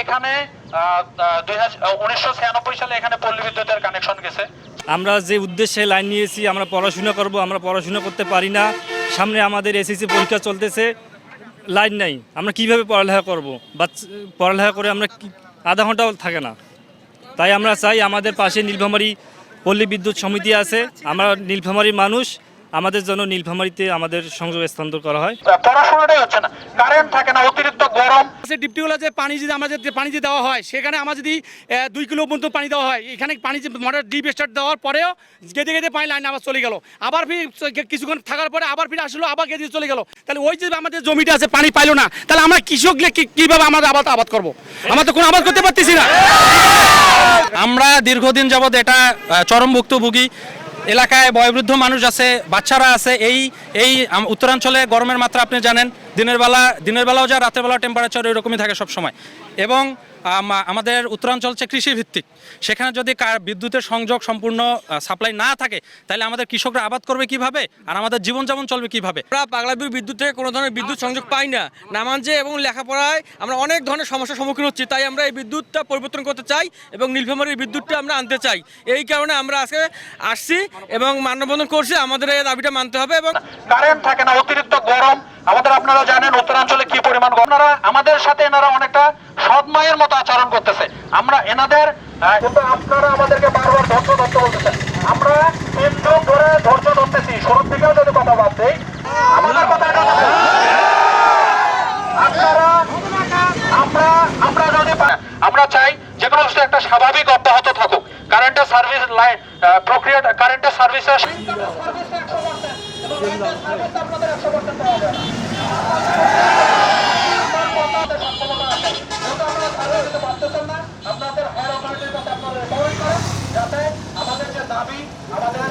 এখানে 1996 সালে এখানে পল্লী বিদ্যুতের কানেকশন গেছে। আমরা যে উদ্দেশ্যে লাইন নিয়েছি, আমরা পড়াশোনা করব, আমরা পড়াশোনা করতে পারি না। সামনে আমাদের এসএসসি পরীক্ষা চলতেছে, লাইন নাই, আমরা কিভাবে পড়ালেখা করব? পড়ালেখা করে আমরা আধা ঘন্টাও থাকে না। তাই আমরা চাই আমাদের পাশে নীলফামারী পল্লী বিদ্যুৎ সমিতি আছে, আমরা নীলফামারীর মানুষ, আমাদের জন্য নীলফামারীতে আমাদের সংযোগ স্থানান্তর করা হয়। পড়াশোনাটাই হচ্ছে না, কারেন্ট থাকে না, অতিরিক্ত গরম। ডিপটিওয়ালা যে পানি যদি আমরা যে পানি যে দেওয়া হয়, সেখানে আমার যদি 2 কিলো পর্যন্ত পানি দেওয়া হয়, এখানে পানি যে মোটর ডিপ স্টার্ট দেওয়ার পরেও গেদে গেদে পানি লাইন আবার চলে গেল, আবার ফির কিছুক্ষণ থাকার পরে আবার ফিরে আসলো, আবার গেদে চলে গেল। তাহলে ওই যে আমাদের জমিটা আছে পানি পাইলো না, তাহলে আমরা কৃষক কীভাবে আমাদের আবাদ করবো? আমরা তো কোনো আবাদ করতে পারতেছি না। আমরা দীর্ঘদিন যাবৎ এটা চরম ভুক্তভোগী। এলাকায় বয়োবৃদ্ধ মানুষ আছে, বাচ্চারা আছে। এই উত্তরাঞ্চলে গরমের মাত্রা আপনি জানেন, দিনের বেলাও যা, রাতের বেলাও টেম্পারেচার এরকমই থাকে সব সময়। এবং আমাদের উত্তরাঞ্চল হচ্ছে কৃষিভিত্তিক, সেখানে যদি বিদ্যুতের সংযোগ সম্পূর্ণ সাপ্লাই না থাকে, তাহলে আমাদের কৃষকরা আবাদ করবে কিভাবে, আর আমাদের জীবনযাপন চলবে কিভাবে? আমরা পাগলাবির বিদ্যুৎ থেকে কোনো ধরনের বিদ্যুৎ সংযোগ পাই না, নামাঞ্জে এবং লেখাপড়ায় আমরা অনেক ধরনের সমস্যার সম্মুখীন হচ্ছি। তাই আমরা এই বিদ্যুৎটা পরিবর্তন করতে চাই এবং নীলফামারীর বিদ্যুৎটা আমরা আনতে চাই। এই কারণে আমরা আজকে আসছি এবং মানববন্ধন করছি, আমাদের এই দাবিটা মানতে হবে। এবং কারেন্ট থাকে না, অতিরিক্ত গরম। আপনারা জানেন উত্তরাঞ্চলে কি পরিমাণ গরম। আপনারা আমাদের সাথে এনারা অনেকটা সৎ মায়ের মতো আচরণ করতেছে। আমরা এনাদের কিন্তু আপনারা আমাদেরকে বারবার ধৈর্য ধরতে বলতেছেন। আমরা 3 যুগ ধরে ধৈর্য ধরতেছি, শুরুর থেকেও যদি কথা বাদ দেই, আমাদের কথা আমরা চাই যে কোনো কিছু একটা স্বাভাবিক অব্যাহত থাকুক। কারেন্টের সার্ভিস লাইন প্রক্রিয়া, কারেন্টের সার্ভিসের আপনাদের হায়ার অথরিটির কাছে আপনারা রেকমেন্ড করেন যাতে আমাদের যে দাবি, আমাদের